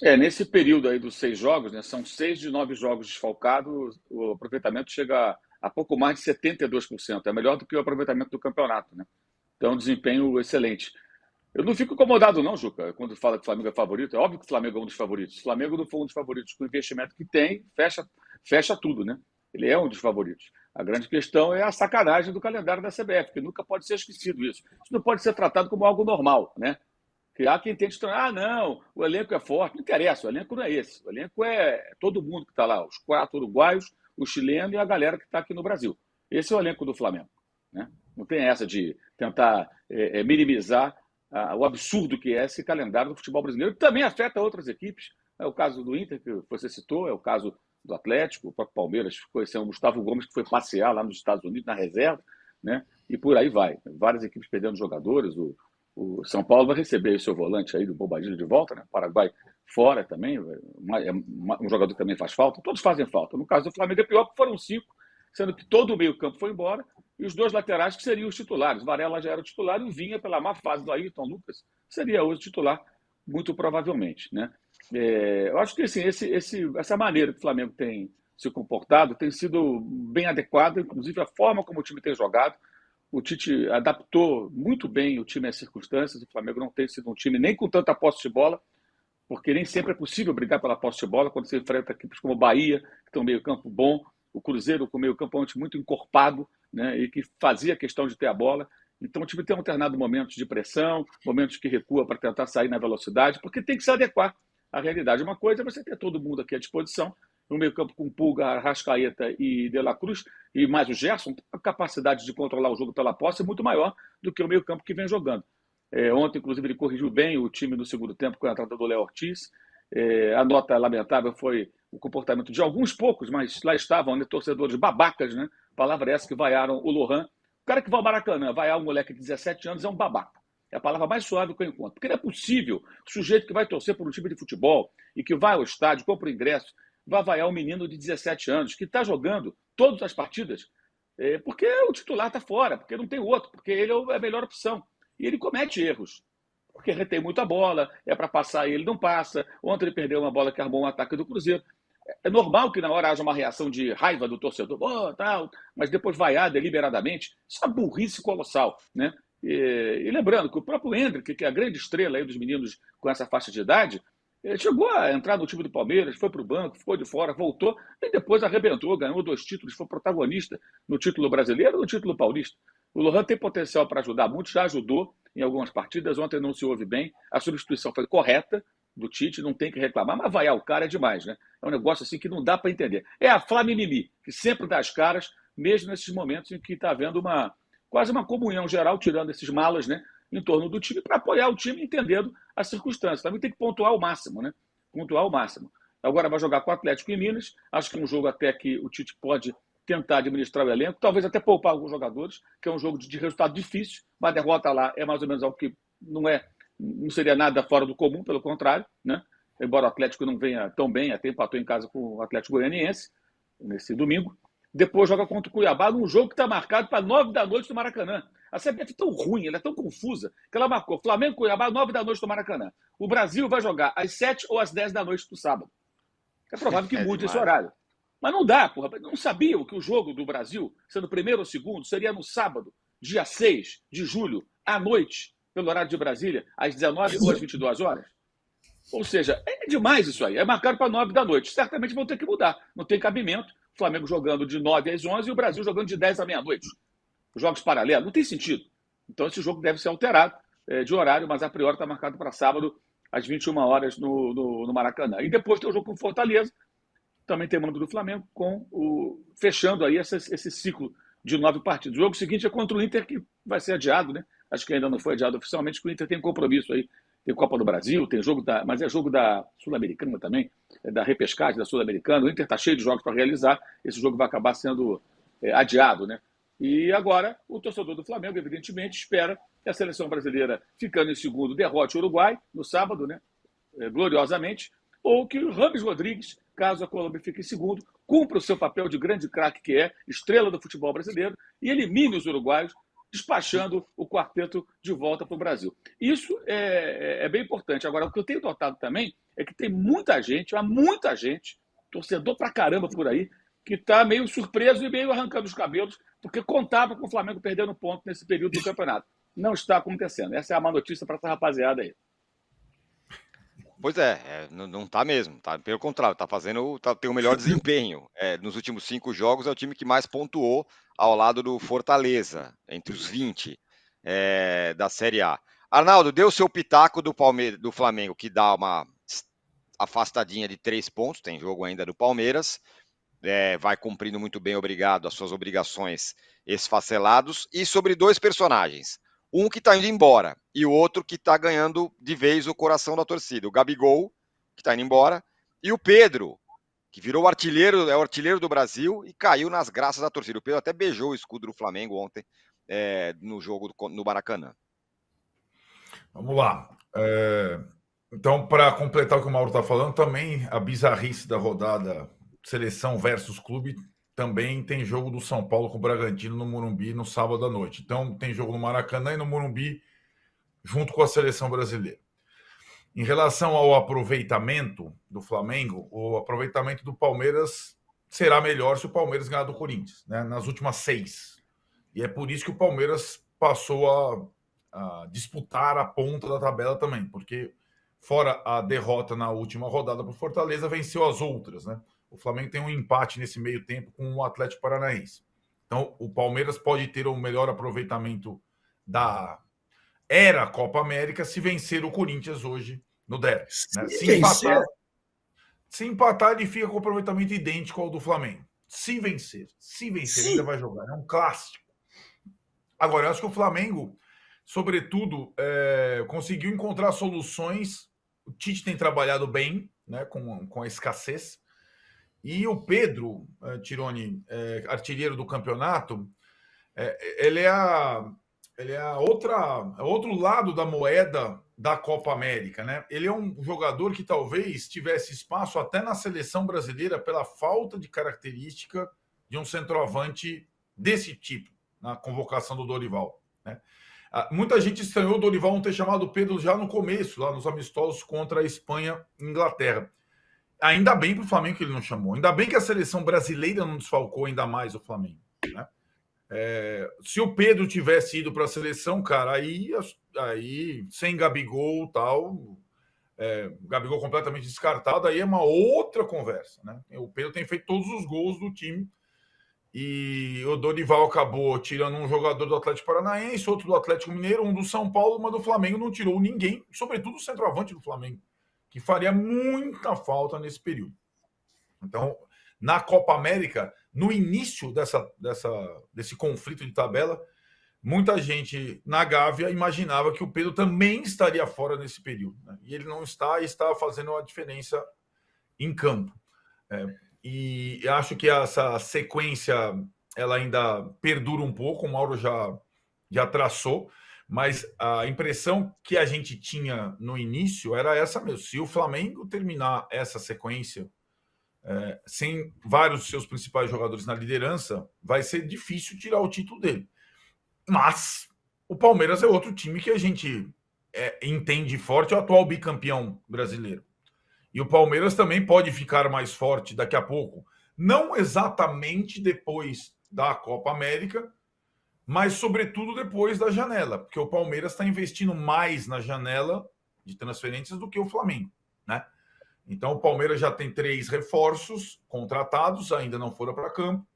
Nesse período aí dos 6 jogos, né, são 6 de 9 jogos desfalcados, o aproveitamento chega a pouco mais de 72%. É melhor do que o aproveitamento do campeonato, né? Então, um desempenho excelente. Eu não fico incomodado, não, Juca, quando fala que o Flamengo é favorito. É óbvio que o Flamengo é um dos favoritos. Se o Flamengo não for um dos favoritos com o investimento que tem, fecha tudo, né? Ele é um dos favoritos. A grande questão é a sacanagem do calendário da CBF, que nunca pode ser esquecido isso. Isso não pode ser tratado como algo normal, né? Que há quem tente tornar, não, o elenco é forte. Não interessa, o elenco não é esse. O elenco é todo mundo que está lá, os 4 uruguaios, o chileno e a galera que está aqui no Brasil. Esse é o elenco do Flamengo, né? Não tem essa de tentar minimizar o absurdo que é esse calendário do futebol brasileiro, que também afeta outras equipes. É o caso do Inter, que você citou, é o caso do Atlético, o próprio Palmeiras, conheceu o Gustavo Gomes, que foi passear lá nos Estados Unidos, na reserva, né? E por aí vai. Várias equipes perdendo jogadores. O São Paulo vai receber o seu volante aí do Bobadilho de volta, né? O Paraguai fora também, um jogador que também faz falta. Todos fazem falta. No caso do Flamengo é pior, porque foram 5, sendo que todo o meio-campo foi embora e os 2 laterais que seriam os titulares. Varela já era o titular e o Vinha, pela má fase do Ayrton Lucas, seria hoje o titular, muito provavelmente, né? Eu acho que assim, essa maneira que o Flamengo tem se comportado tem sido bem adequada, inclusive a forma como o time tem jogado. O Tite adaptou muito bem o time às circunstâncias. O Flamengo não tem sido um time nem com tanta posse de bola, porque nem sempre é possível brigar pela posse de bola quando você enfrenta equipes como o Bahia, que tem um meio-campo bom, o Cruzeiro com o meio-campo muito encorpado, né, e que fazia questão de ter a bola. Então o time tem alternado momentos de pressão, momentos que recua para tentar sair na velocidade, porque tem que se adequar à realidade. Uma coisa é você ter todo mundo aqui à disposição, no meio-campo com Pulga, Arrascaeta e De La Cruz, e mais o Gerson, a capacidade de controlar o jogo pela posse é muito maior do que o meio-campo que vem jogando. Ontem, inclusive, ele corrigiu bem o time no segundo tempo com a entrada do Léo Ortiz. A nota lamentável foi o comportamento de alguns poucos, mas lá estavam, né, torcedores babacas, né? Palavra essa que vaiaram o Lohan. O cara que vai ao Maracanã, vaiar um moleque de 17 anos é um babaca. É a palavra mais suave que eu encontro. Porque não é possível o sujeito que vai torcer por um time de futebol e que vai ao estádio, compra o ingresso, vai vaiar um menino de 17 anos que está jogando todas as partidas porque o titular está fora, porque não tem outro, porque ele é a melhor opção. E ele comete erros, porque retém muita bola, é para passar e ele não passa. Ontem ele perdeu uma bola que armou um ataque do Cruzeiro. É normal que na hora haja uma reação de raiva do torcedor, tal, mas depois vaiar deliberadamente. Isso é uma burrice colossal, né? E lembrando que o próprio Hendrick, que é a grande estrela aí dos meninos com essa faixa de idade, ele chegou a entrar no time do Palmeiras, foi para o banco, ficou de fora, voltou e depois arrebentou, ganhou 2 títulos, foi protagonista no título brasileiro e no título paulista. O Lohan tem potencial para ajudar muito, já ajudou em algumas partidas. Ontem não se ouve bem, a substituição foi correta do Tite, não tem que reclamar, mas vaiar o cara é demais, né? É um negócio assim que não dá para entender. É a Flamimimi, que sempre dá as caras, mesmo nesses momentos em que está havendo quase uma comunhão geral, tirando esses malas, né, em torno do time, para apoiar o time, entendendo as circunstâncias. Também tem que pontuar o máximo, né? Pontuar o máximo. Agora vai jogar com o Atlético em Minas. Acho que é um jogo até que o Tite pode tentar administrar o elenco, talvez até poupar alguns jogadores, que é um jogo de resultado difícil. Uma derrota lá é mais ou menos algo que não seria nada fora do comum, pelo contrário, né? Embora o Atlético não venha tão bem, até empatou em casa com o Atlético Goianiense nesse domingo. Depois joga contra o Cuiabá num jogo que está marcado para 9 da noite do Maracanã. A CBF é tão ruim, ela é tão confusa, que ela marcou Flamengo Cuiabá 9 da noite do Maracanã. O Brasil vai jogar às 7 ou às 10 da noite do sábado. É provável que É mude esse demais. horário. Mas não dá, porra. Não sabiam que o jogo do Brasil, sendo primeiro ou segundo, seria no sábado, dia 6 de julho, à noite, pelo horário de Brasília, às 19 ou às 22 horas? Ou seja, é demais isso aí. É marcado para 9 da noite. Certamente vão ter que mudar. Não tem cabimento. O Flamengo jogando de 9 às 11 e o Brasil jogando de 10 à meia-noite. Jogos paralelos. Não tem sentido. Então esse jogo deve ser alterado de horário, mas a priori está marcado para sábado, às 21 horas, no Maracanã. E depois tem o jogo com Fortaleza, também tem mando do Flamengo, fechando aí esse ciclo de 9 partidas. O jogo seguinte é contra o Inter, que vai ser adiado, né? Acho que ainda não foi adiado oficialmente, porque o Inter tem compromisso aí. Tem Copa do Brasil, tem mas é jogo da Sul-Americana também, da repescagem da Sul-Americana. O Inter está cheio de jogos para realizar, esse jogo vai acabar sendo adiado, né? E agora o torcedor do Flamengo, evidentemente, espera que a seleção brasileira, ficando em segundo, derrote o Uruguai no sábado, né? Gloriosamente, ou que o Rames Rodrigues, caso a Colômbia fique em segundo, cumpra o seu papel de grande craque que é, estrela do futebol brasileiro, e elimine os uruguaios despachando o quarteto de volta para o Brasil. Isso é bem importante. Agora, o que eu tenho notado também é que tem muita gente, torcedor pra caramba por aí, que está meio surpreso e meio arrancando os cabelos, porque contava com o Flamengo perdendo ponto nesse período do campeonato. Não está acontecendo. Essa é a má notícia para essa rapaziada aí. Pois não tá mesmo, tá? Pelo contrário, tem o melhor desempenho. Nos últimos 5 jogos é o time que mais pontuou ao lado do Fortaleza, entre os 20 da Série A. Arnaldo, deu o seu pitaco do Flamengo, que dá uma afastadinha de 3 pontos, tem jogo ainda do Palmeiras, vai cumprindo muito bem, obrigado, as suas obrigações esfacelados, e sobre 2 personagens. Um que está indo embora e o outro que está ganhando de vez o coração da torcida. O Gabigol, que está indo embora, e o Pedro, que virou o artilheiro do Brasil e caiu nas graças da torcida. O Pedro até beijou o escudo do Flamengo ontem no jogo no Maracanã. Vamos lá. Então, para completar o que o Mauro está falando, também a bizarrice da rodada seleção versus clube, também tem jogo do São Paulo com o Bragantino no Morumbi no sábado à noite. Então, tem jogo no Maracanã e no Morumbi junto com a seleção brasileira. Em relação ao aproveitamento do Flamengo, o aproveitamento do Palmeiras será melhor se o Palmeiras ganhar do Corinthians, né? Nas últimas 6. E é por isso que o Palmeiras passou a disputar a ponta da tabela também, porque fora a derrota na última rodada para o Fortaleza, venceu as outras, né? O Flamengo tem um empate nesse meio tempo com o Atlético Paranaense. Então, o Palmeiras pode ter o melhor aproveitamento da era Copa América se vencer o Corinthians hoje no derby. Né? Se empatar, ele fica com o aproveitamento idêntico ao do Flamengo. Se vencer, ainda vai jogar. É um clássico. Agora, eu acho que o Flamengo, sobretudo, conseguiu encontrar soluções. O Tite tem trabalhado bem, né, com a escassez. E o Pedro Tironi, artilheiro do campeonato, ele é outro lado da moeda da Copa América, né? Ele é um jogador que talvez tivesse espaço até na seleção brasileira pela falta de característica de um centroavante desse tipo na convocação do Dorival, né? Muita gente estranhou o Dorival não ter chamado o Pedro já no começo, lá nos amistosos contra a Espanha e Inglaterra. Ainda bem para o Flamengo que ele não chamou. Ainda bem que a seleção brasileira não desfalcou ainda mais o Flamengo, né? Se o Pedro tivesse ido para a seleção, cara, aí sem Gabigol tal, Gabigol completamente descartado, aí é uma outra conversa, né? O Pedro tem feito todos os gols do time e o Dorival acabou tirando um jogador do Atlético Paranaense, outro do Atlético Mineiro, um do São Paulo, mas do Flamengo não tirou ninguém, sobretudo o centroavante do Flamengo, que faria muita falta nesse período. Então, na Copa América, no início desse conflito de tabela, muita gente na Gávea imaginava que o Pedro também estaria fora nesse período, né? E ele não está e está fazendo a diferença em campo. E acho que essa sequência ela ainda perdura um pouco, o Mauro já traçou, mas a impressão que a gente tinha no início era essa mesmo. Se o Flamengo terminar essa sequência sem vários dos seus principais jogadores na liderança, vai ser difícil tirar o título dele. Mas o Palmeiras é outro time que a gente entende forte, é o atual bicampeão brasileiro. E o Palmeiras também pode ficar mais forte daqui a pouco. Não exatamente depois da Copa América, mas sobretudo depois da janela, porque o Palmeiras está investindo mais na janela de transferências do que o Flamengo, né? Então, o Palmeiras já tem 3 reforços contratados, ainda não foram para campo,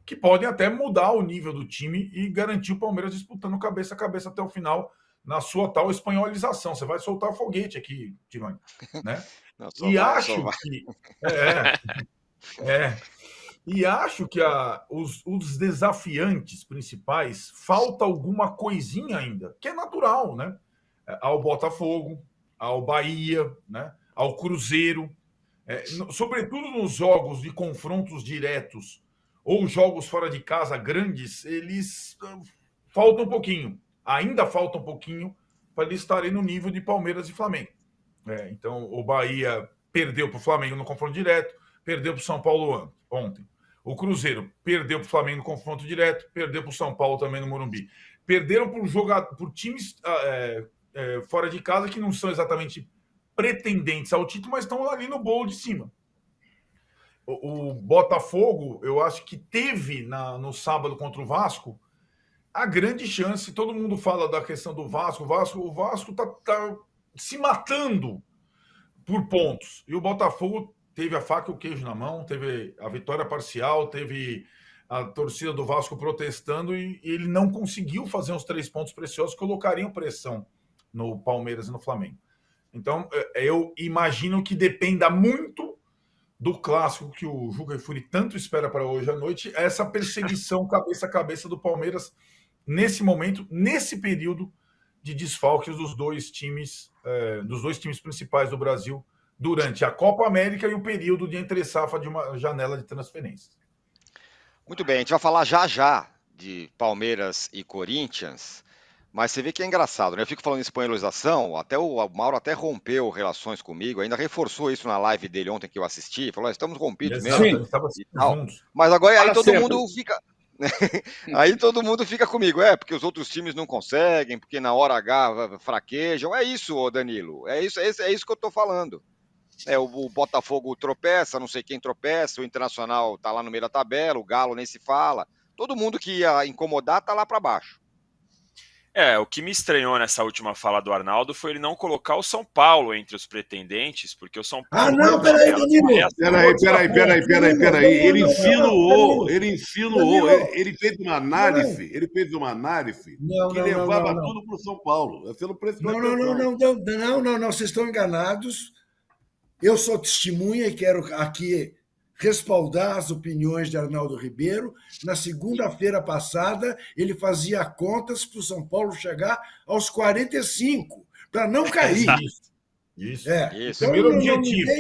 que podem até mudar o nível do time e garantir o Palmeiras disputando cabeça a cabeça até o final, na sua tal espanholização. Você vai soltar foguete aqui, Tironi, né? Não, E acho que... E acho que os desafiantes principais, falta alguma coisinha ainda, que é natural, né? Ao Botafogo, ao Bahia, né? Ao Cruzeiro, sobretudo nos jogos de confrontos diretos ou jogos fora de casa grandes, eles faltam um pouquinho. Ainda falta um pouquinho para eles estarem no nível de Palmeiras e Flamengo. Então, o Bahia perdeu para o Flamengo no confronto direto, perdeu para o São Paulo ontem. O Cruzeiro perdeu para o Flamengo no confronto direto, perdeu para o São Paulo também no Morumbi. perderam por times fora de casa que não são exatamente pretendentes ao título, mas estão ali no bolo de cima. O Botafogo, eu acho que teve no sábado contra o Vasco a grande chance. Todo mundo fala da questão do Vasco. O Vasco tá se matando por pontos. E o Botafogo teve a faca e o queijo na mão, teve a vitória parcial, teve a torcida do Vasco protestando e ele não conseguiu fazer uns 3 pontos preciosos que colocariam pressão no Palmeiras e no Flamengo. Então, eu imagino que dependa muito do clássico que o Juca Kfouri tanto espera para hoje à noite, essa perseguição cabeça a cabeça do Palmeiras nesse momento, nesse período de desfalques dos dois times principais do Brasil durante a Copa América e o período de entre-safra de uma janela de transferências. Muito bem, a gente vai falar já de Palmeiras e Corinthians, mas você vê que é engraçado, né? Eu fico falando em espanholização, até o Mauro até rompeu relações comigo, ainda reforçou isso na live dele ontem que eu assisti, falou, estamos rompidos mesmo e tal. Juntos. Mas agora aí todo sempre. mundo fica... Aí todo mundo fica comigo, porque os outros times não conseguem, porque na hora H fraquejam. É isso, Danilo, é isso que eu tô falando. O Botafogo tropeça, não sei quem tropeça, o Internacional tá lá no meio da tabela, o Galo nem se fala. Todo mundo que ia incomodar tá lá para baixo. O que me estranhou nessa última fala do Arnaldo foi ele não colocar o São Paulo entre os pretendentes, porque o São Paulo... não, peraí, Danilo. Peraí. Ele insinuou, ele fez uma análise, que levava tudo para o São Paulo. Você não prestou atenção. Não, vocês estão enganados. Eu sou testemunha e quero aqui respaldar as opiniões de Arnaldo Ribeiro. Na segunda-feira passada, ele fazia contas para o São Paulo chegar aos 45, para não cair. Isso. Então, Primeiro objetivo.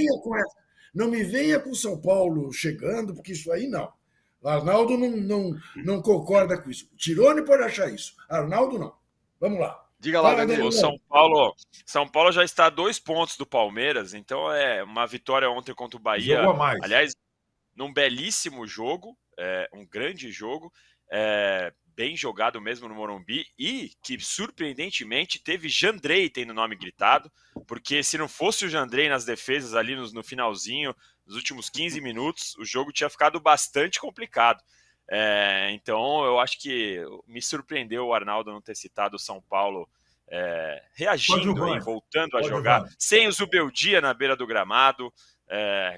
Não me venha com o São Paulo chegando, porque isso aí não. O Arnaldo não concorda com isso. Tirone pode achar isso. Arnaldo não. Vamos lá. Diga lá, Danilo. O São Paulo já está a 2 pontos do Palmeiras, então é uma vitória ontem contra o Bahia. Jogo a mais. Aliás, num belíssimo jogo, um grande jogo, bem jogado mesmo no Morumbi, e que surpreendentemente teve Jandrei tendo o nome gritado, porque se não fosse o Jandrei nas defesas ali no finalzinho, nos últimos 15 minutos, o jogo tinha ficado bastante complicado. Então eu acho que me surpreendeu o Arnaldo não ter citado o São Paulo reagindo e voltando a jogar, sem o Zubeldia na beira do gramado.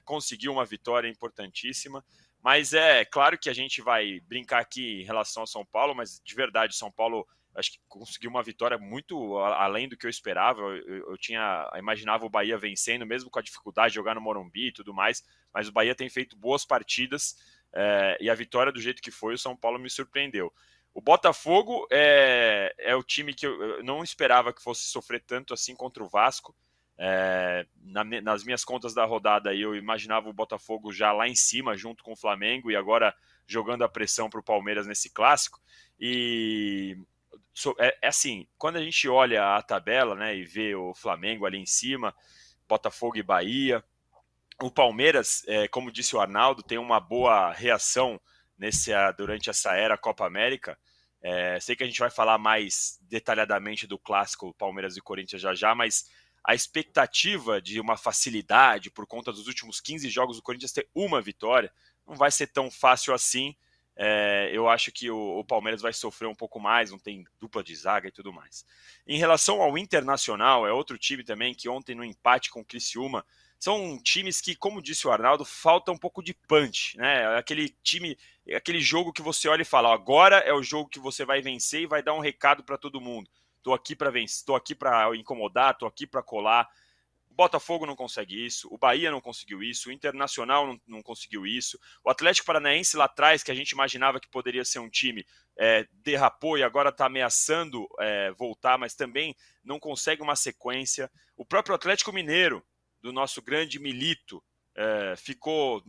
Conseguiu uma vitória importantíssima, mas é claro que a gente vai brincar aqui em relação ao São Paulo, mas de verdade, São Paulo acho que conseguiu uma vitória muito além do que eu esperava. Eu imaginava o Bahia vencendo, mesmo com a dificuldade de jogar no Morumbi e tudo mais, mas o Bahia tem feito boas partidas, e a vitória do jeito que foi, o São Paulo me surpreendeu. O Botafogo é o time que eu não esperava que fosse sofrer tanto assim contra o Vasco. Nas minhas contas da rodada eu imaginava o Botafogo já lá em cima junto com o Flamengo e agora jogando a pressão para o Palmeiras nesse clássico. E assim, quando a gente olha a tabela, né, e vê o Flamengo ali em cima, Botafogo e Bahia, o Palmeiras, como disse o Arnaldo, tem uma boa reação durante essa era Copa América. Sei que a gente vai falar mais detalhadamente do clássico Palmeiras e Corinthians já, mas a expectativa de uma facilidade por conta dos últimos 15 jogos do Corinthians ter uma vitória não vai ser tão fácil assim. Eu acho que o Palmeiras vai sofrer um pouco mais, não tem dupla de zaga e tudo mais. Em relação ao Internacional, é outro time também que ontem no empate com o Criciúma, são times que, como disse o Arnaldo, falta um pouco de punch, né? Aquele jogo que você olha e fala, agora é o jogo que você vai vencer e vai dar um recado para todo mundo. Tô aqui para vencer, tô aqui para incomodar, tô aqui para colar. O Botafogo não consegue isso, o Bahia não conseguiu isso, o Internacional não conseguiu isso, o Atlético Paranaense lá atrás, que a gente imaginava que poderia ser um time, derrapou e agora está ameaçando voltar, mas também não consegue uma sequência. O próprio Atlético Mineiro, do nosso grande Milito,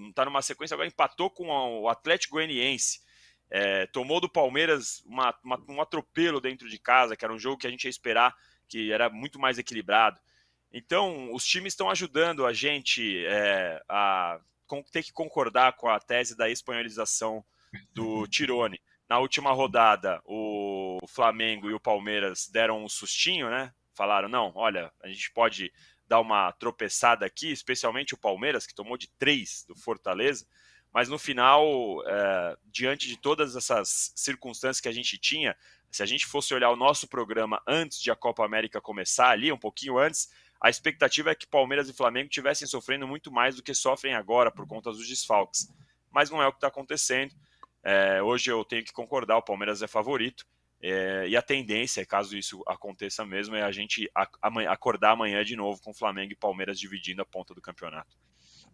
está numa sequência, agora empatou com o Atlético Goianiense. Tomou do Palmeiras um atropelo dentro de casa, que era um jogo que a gente ia esperar, que era muito mais equilibrado. Então, os times estão ajudando a gente a ter que concordar com a tese da espanholização do Tirone. Na última rodada, o Flamengo e o Palmeiras deram um sustinho, né? Falaram, não, olha, a gente pode dar uma tropeçada aqui, especialmente o Palmeiras, que tomou de 3 do Fortaleza, mas no final, diante de todas essas circunstâncias que a gente tinha, se a gente fosse olhar o nosso programa antes de a Copa América começar, ali um pouquinho antes, a expectativa é que Palmeiras e Flamengo estivessem sofrendo muito mais do que sofrem agora por conta dos desfalques. Mas não é o que está acontecendo. Hoje eu tenho que concordar, o Palmeiras é favorito, e a tendência, caso isso aconteça mesmo, é a gente acordar amanhã de novo com Flamengo e Palmeiras dividindo a ponta do campeonato.